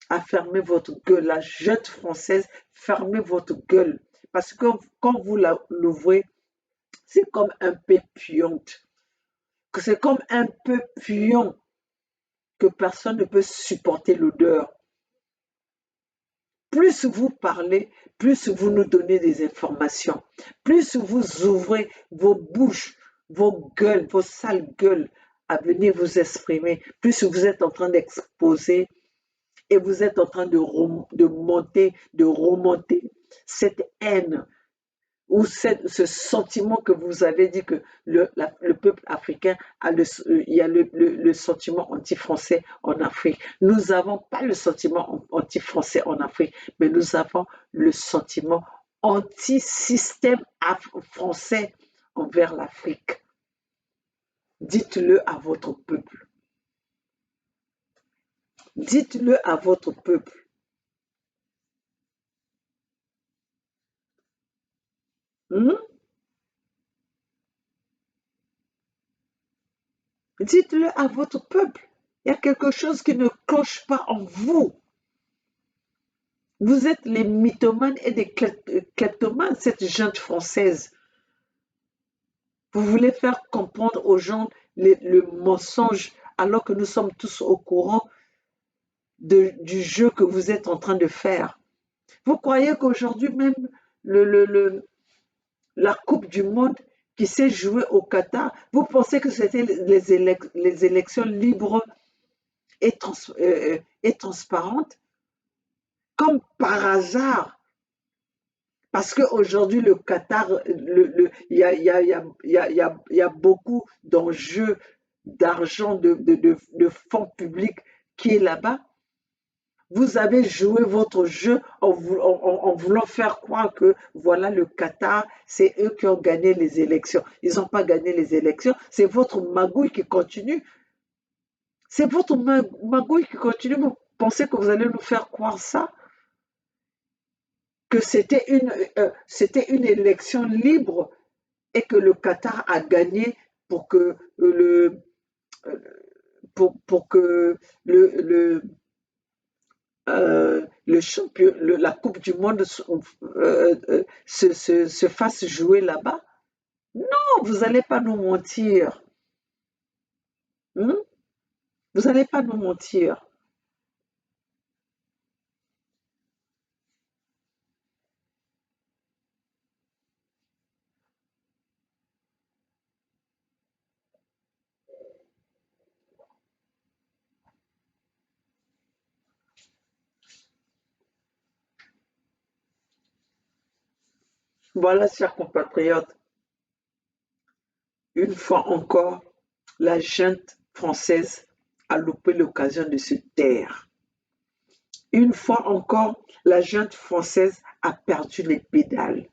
B: À fermer votre gueule. La jeune française, fermez votre gueule. Parce que quand vous l'ouvrez, c'est comme un peu puante. C'est comme un peu puant que personne ne peut supporter l'odeur. Plus vous parlez, plus vous nous donnez des informations. Plus vous ouvrez vos bouches, vos gueules, vos sales gueules à venir vous exprimer, plus vous êtes en train d'exposer et vous êtes en train de remonter cette haine ou ce sentiment que vous avez dit que le peuple africain il y a le sentiment anti-français en Afrique. Nous n'avons pas le sentiment anti-français en Afrique, mais nous avons le sentiment anti-système français envers l'Afrique. Dites-le à votre peuple. Dites-le à votre peuple. Dites-le à votre peuple. Il y a quelque chose qui ne cloche pas en vous. Vous êtes les mythomanes et des kleptomanes, cette junte française. Vous voulez faire comprendre aux gens le mensonge alors que nous sommes tous au courant du jeu que vous êtes en train de faire. Vous croyez qu'aujourd'hui même la Coupe du Monde qui s'est jouée au Qatar, vous pensez que c'était les élections libres et transparentes? Comme par hasard, parce qu'aujourd'hui, le Qatar, il y a beaucoup d'enjeux d'argent, de fonds publics qui est là-bas. Vous avez joué votre jeu en voulant faire croire que voilà le Qatar, c'est eux qui ont gagné les élections. Ils n'ont pas gagné les élections, c'est votre magouille qui continue. C'est votre magouille qui continue. Vous pensez que vous allez nous faire croire ça? Que c'était une élection libre et que le Qatar a gagné pour que pour que le champion, la Coupe du Monde se fasse jouer là-bas. Non, vous n'allez pas nous mentir. Hein? Vous n'allez pas nous mentir. Voilà, chers compatriotes, une fois encore, la junte française a loupé l'occasion de se taire. Une fois encore, la junte française a perdu les pédales.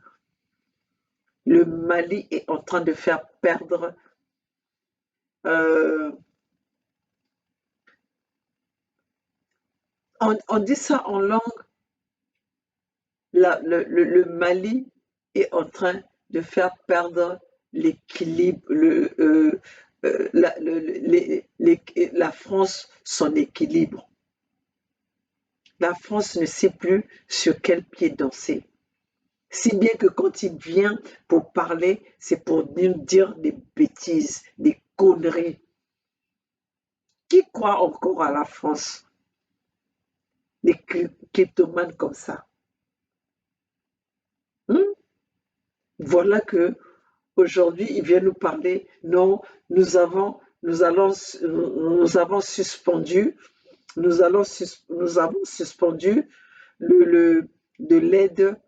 B: Le Mali est en train de faire perdre euh, on dit ça en langue, le Mali est en train de faire perdre l'équilibre, la France son équilibre. La France ne sait plus sur quel pied danser. Si bien que quand il vient pour parler, c'est pour nous dire des bêtises, des conneries. Qui croit encore à la France? Des kleptomanes comme ça. Hmm? Voilà que aujourd'hui, il vient nous parler. Non, nous avons suspendu, nous avons suspendu le de l'aide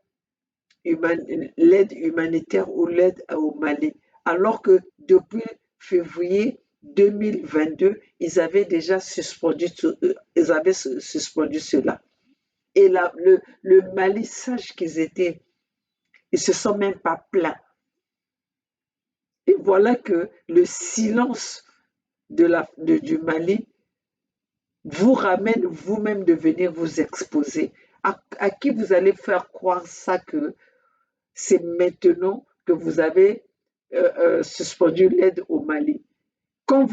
B: humanitaire ou l'aide au Mali. Alors que depuis février 2022, ils avaient suspendu cela. Et là, le Mali, sache qu'ils étaient, ils se sont même pas plaints. Et voilà que le silence du Mali vous ramène vous-même de venir vous exposer. À qui vous allez faire croire ça que c'est maintenant que vous avez suspendu l'aide au Mali? Quand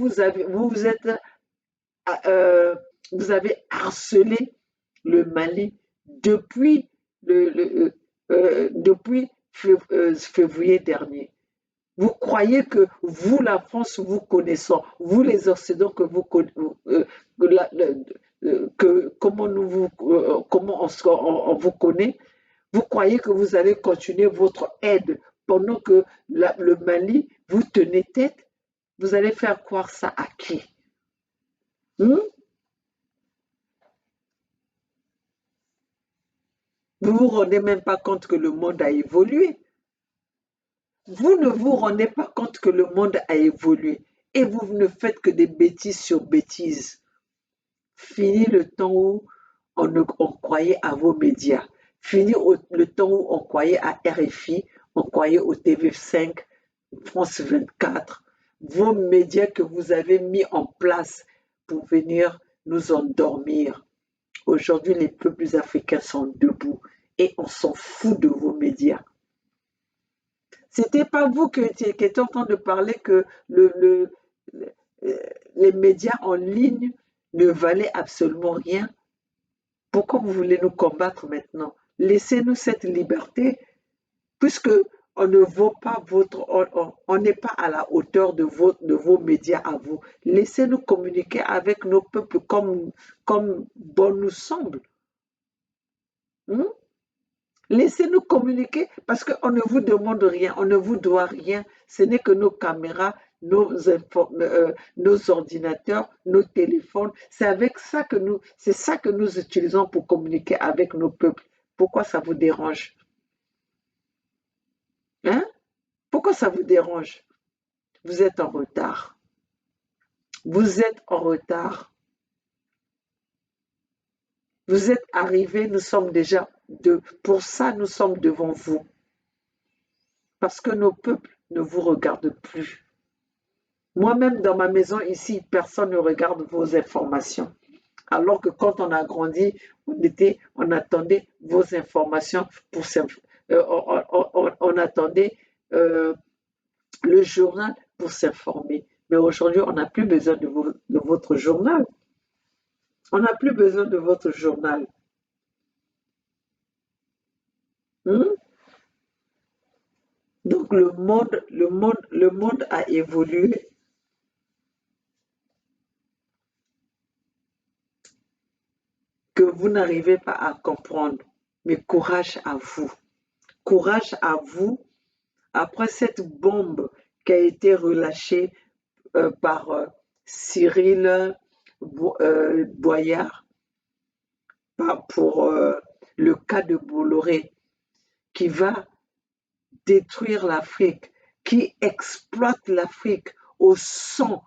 B: euh, vous avez harcelé le Mali depuis, depuis février dernier. Vous croyez que vous, la France, vous connaissons, vous les Occidentaux que vous comment on vous connaît, vous croyez que vous allez continuer votre aide pendant que le Mali vous tenez tête? Vous allez faire croire ça à qui? Hmm? Vous ne vous rendez même pas compte que le monde a évolué. Vous ne vous rendez pas compte que le monde a évolué et vous ne faites que des bêtises sur bêtises. Fini le temps où on croyait à vos médias. Fini le temps où on croyait à RFI, on croyait au TV5, France 24. Vos médias que vous avez mis en place pour venir nous endormir. Aujourd'hui, les peuples africains sont debout et on s'en fout de vos médias. C'était pas vous qui étiez en train de parler que euh, les médias en ligne ne valaient absolument rien. Pourquoi vous voulez nous combattre maintenant? Laissez-nous cette liberté, puisque on ne vaut pas on n'est pas à la hauteur de vos médias à vous. Laissez-nous communiquer avec nos peuples comme bon nous semble. Hmm? Laissez-nous communiquer parce qu'on ne vous demande rien, on ne vous doit rien. Ce n'est que nos caméras, nos ordinateurs, nos téléphones. C'est ça que nous utilisons pour communiquer avec nos peuples. Pourquoi ça vous dérange? Hein? Pourquoi ça vous dérange? Vous êtes en retard. Vous êtes en retard. Vous êtes arrivés, nous sommes déjà pour ça, nous sommes devant vous. Parce que nos peuples ne vous regardent plus. Moi-même, dans ma maison ici, personne ne regarde vos informations. Alors que quand on a grandi, on attendait vos informations on attendait le journal pour s'informer. Mais aujourd'hui, on n'a plus besoin de votre journal. On n'a plus besoin de votre journal. Hmm? Donc le monde a évolué. Que vous n'arrivez pas à comprendre. Mais courage à vous. Courage à vous. Après cette bombe qui a été relâchée par Cyril Boyard pour le cas de Bolloré, qui va détruire l'Afrique, qui exploite l'Afrique au sang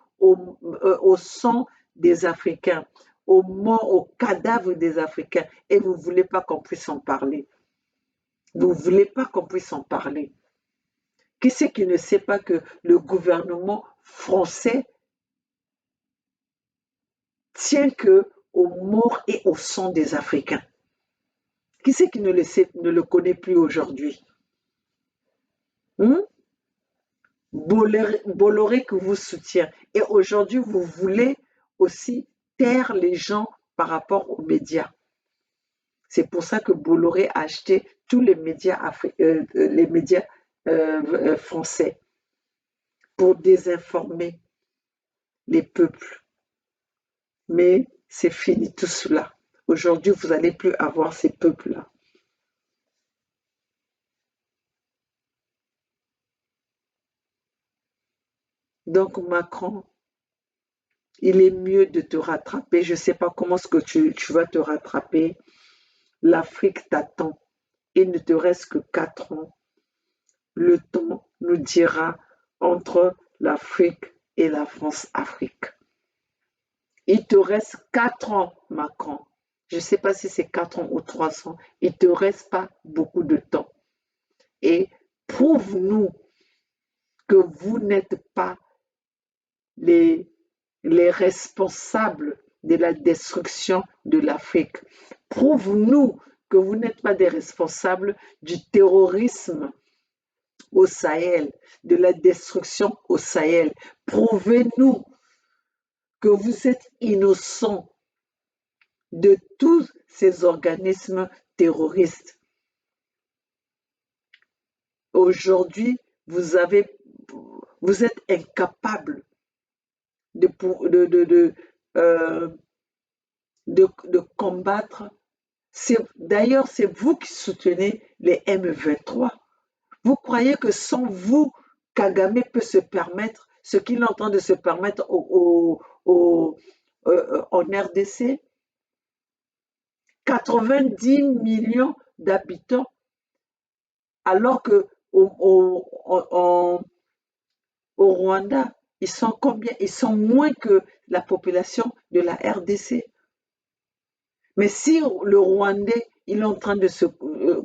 B: des Africains, aux cadavres des Africains, et vous ne voulez pas qu'on puisse en parler. Vous ne voulez pas qu'on puisse en parler. Qui c'est qui ne sait pas que le gouvernement français tient que aux morts et au sang des Africains? Qui c'est qui ne le connaît plus aujourd'hui? Hmm? Bolloré que vous soutient. Et aujourd'hui, vous voulez aussi taire les gens par rapport aux médias. C'est pour ça que Bolloré a acheté tous les médias, français pour désinformer les peuples. Mais c'est fini tout cela. Aujourd'hui, vous n'allez plus avoir ces peuples-là. Donc Macron, il est mieux de te rattraper. Je ne sais pas comment est-ce que tu vas te rattraper. L'Afrique t'attend. Il ne te reste que 4 ans. Le temps nous dira entre l'Afrique et la France-Afrique. Il te reste 4 ans, Macron. Je ne sais pas si c'est 4 ans ou 3 ans. Il ne te reste pas beaucoup de temps. Et prouve-nous que vous n'êtes pas les, les responsables de la destruction de l'Afrique. Prouve-nous que vous n'êtes pas des responsables du terrorisme au Sahel, de la destruction au Sahel. Prouvez-nous que vous êtes innocents de tous ces organismes terroristes. Aujourd'hui, vous êtes incapable de, euh, de combattre. D'ailleurs, c'est vous qui soutenez les M23. Vous croyez que sans vous, Kagame peut se permettre ce qu'il est en train de se permettre en RDC? 90 millions d'habitants, alors que au Rwanda, ils sont combien? Ils sont moins que la population de la RDC. Mais si le Rwandais, il est en train de se...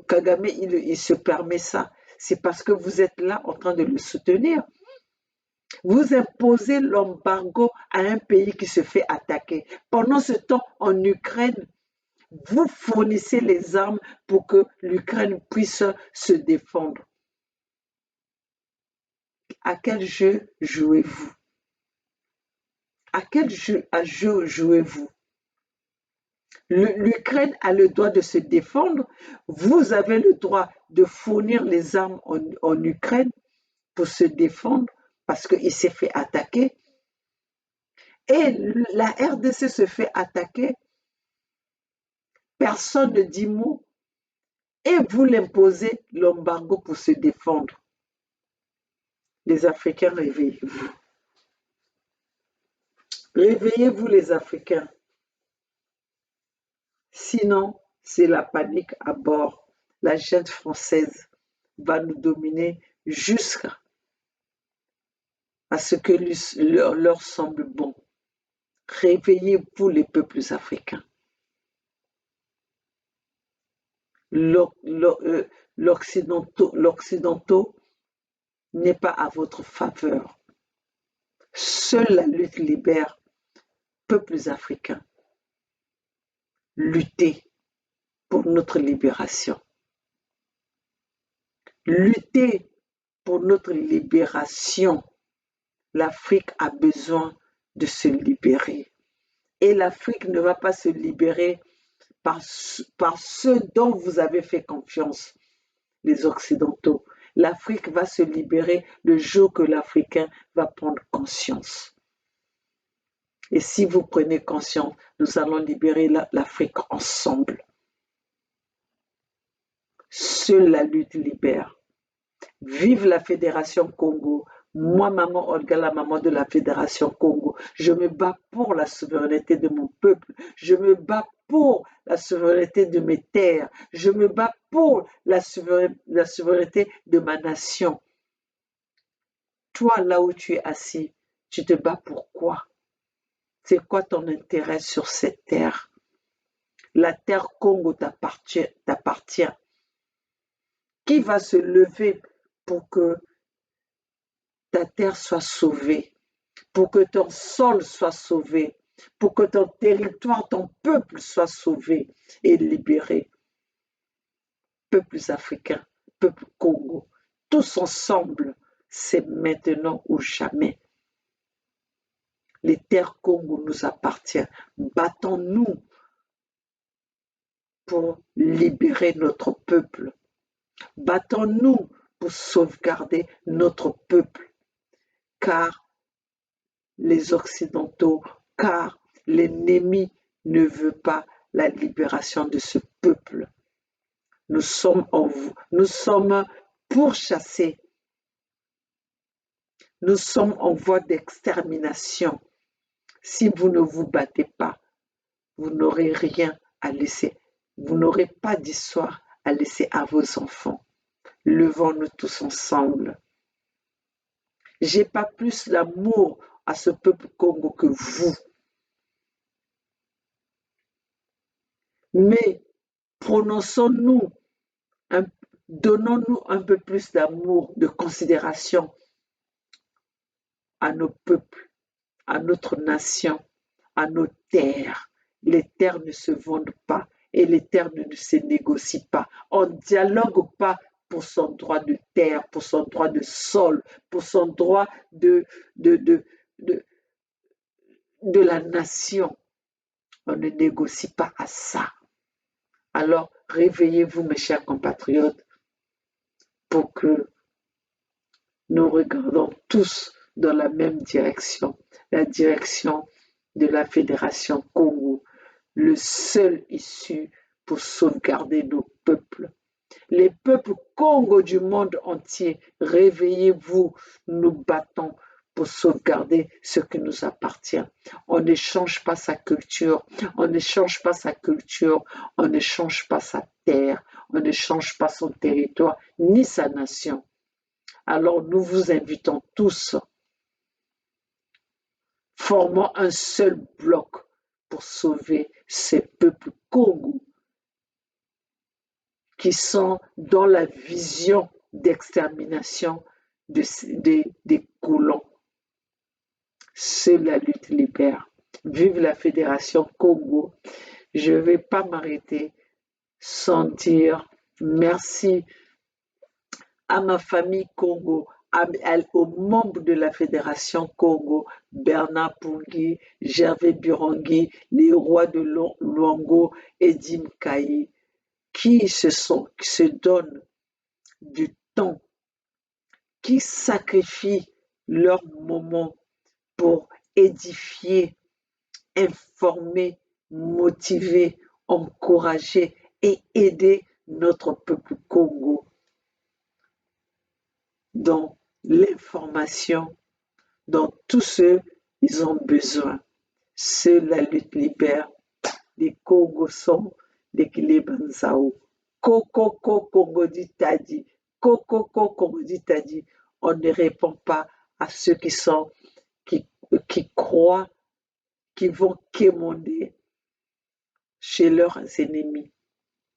B: Kagame, il se permet ça, c'est parce que vous êtes là en train de le soutenir. Vous imposez l'embargo à un pays qui se fait attaquer. Pendant ce temps, en Ukraine, vous fournissez les armes pour que l'Ukraine puisse se défendre. À quel jeu jouez-vous? À quel jeu jouez-vous? L'Ukraine a le droit de se défendre. Vous avez le droit de fournir les armes en Ukraine pour se défendre parce qu'il s'est fait attaquer. Et la RDC se fait attaquer. Personne ne dit mot. Et vous l'imposez l'embargo pour se défendre. Les Africains, réveillez-vous. Réveillez-vous les Africains. Sinon, c'est la panique à bord. La junte française va nous dominer jusqu'à ce que leur semble bon. Réveillez-vous les peuples africains. l'Occidentaux n'est pas à votre faveur. Seule la lutte libère peuples africains. Lutter pour notre libération. Lutter pour notre libération. L'Afrique a besoin de se libérer. Et l'Afrique ne va pas se libérer par ceux dont vous avez fait confiance, les Occidentaux. L'Afrique va se libérer le jour que l'Africain va prendre conscience. Et si vous prenez conscience, nous allons libérer l'Afrique ensemble. Seule la lutte libère. Vive la Fédération Congo. Moi, maman Olga, la maman de la Fédération Congo, je me bats pour la souveraineté de mon peuple. Je me bats pour la souveraineté de mes terres. Je me bats pour la souveraineté de ma nation. Toi, là où tu es assis, tu te bats pour quoi? C'est quoi ton intérêt sur cette terre? La terre Congo t'appartient. Qui va se lever pour que ta terre soit sauvée, pour que ton sol soit sauvé, pour que ton territoire, ton peuple soit sauvé et libéré? Peuples africains, peuple Congo, tous ensemble, c'est maintenant ou jamais. Les terres Congo nous appartiennent. Battons-nous pour libérer notre peuple. Battons-nous pour sauvegarder notre peuple, car les Occidentaux, car l'ennemi ne veut pas la libération de ce peuple. Nous sommes pourchassés. Nous sommes en voie d'extermination. Si vous ne vous battez pas, vous n'aurez rien à laisser. Vous n'aurez pas d'histoire à laisser à vos enfants. Levons-nous tous ensemble. J'ai pas plus d'amour à ce peuple Congo que vous. Mais prononçons-nous, donnons-nous un peu plus d'amour, de considération à nos peuples, à notre nation, à nos terres. Les terres ne se vendent pas et les terres ne se négocient pas. On ne dialogue pas pour son droit de terre, pour son droit de sol, pour son droit de la nation. On ne négocie pas à ça. Alors, réveillez-vous, mes chers compatriotes, pour que nous regardons tous dans la même direction, la direction de la Fédération Congo, le seul issue pour sauvegarder nos peuples. Les peuples Congo du monde entier, réveillez-vous, nous battons pour sauvegarder ce qui nous appartient. On n'échange pas sa culture, on n'échange pas sa culture, on n'échange pas sa terre, on n'échange pas son territoire, ni sa nation. Alors nous vous invitons tous, formons un seul bloc pour sauver ces peuples Congo qui sont dans la vision d'extermination des colons. Seule la lutte libère. Vive la Fédération Congo. Je ne vais pas m'arrêter sans dire merci à ma famille Congo, aux membres de la Fédération Congo, Bernard Pungui, Gervais Burangui, les rois de Luango et Dimkaï, qui se donnent du temps, qui sacrifient leur moment pour édifier, informer, motiver, encourager et aider notre peuple Congo dans l'information, dans tout ce qu'ils ont besoin. Seule la lutte libère. Les Congo sont les Kilebanzao. Koko Congo dit Tadi. Koko Congo dit Tadi. On ne répond pas à ceux qui croient qu'ils vont quémander chez leurs ennemis.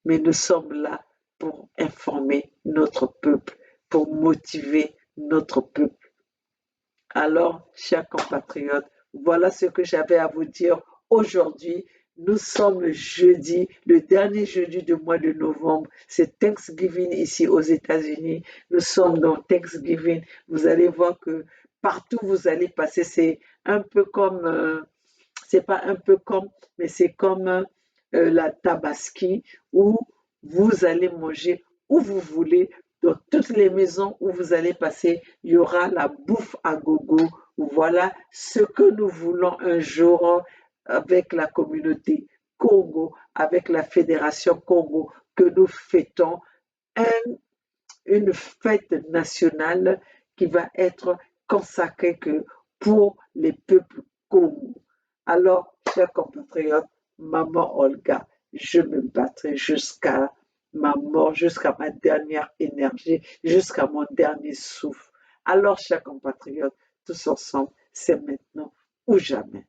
B: Mais nous sommes là pour informer notre peuple, pour motiver notre peuple. Alors, chers compatriotes, voilà ce que j'avais à vous dire aujourd'hui. Nous sommes jeudi, le dernier jeudi du mois de novembre. C'est Thanksgiving ici aux États-Unis. Nous sommes dans Thanksgiving. Vous allez voir que partout où vous allez passer, c'est un peu comme, c'est pas un peu comme, mais c'est comme la tabaski où vous allez manger où vous voulez. Dans toutes les maisons où vous allez passer, il y aura la bouffe à gogo. Voilà ce que nous voulons un jour avec la communauté Congo, avec la Fédération Congo, que nous fêtons un- une fête nationale qui va être consacrée que pour les peuples Congo. Alors, chers compatriotes, maman Olga, je me battrai jusqu'à ma mort, jusqu'à ma dernière énergie, jusqu'à mon dernier souffle. Alors, chers compatriotes, tous ensemble, c'est maintenant ou jamais.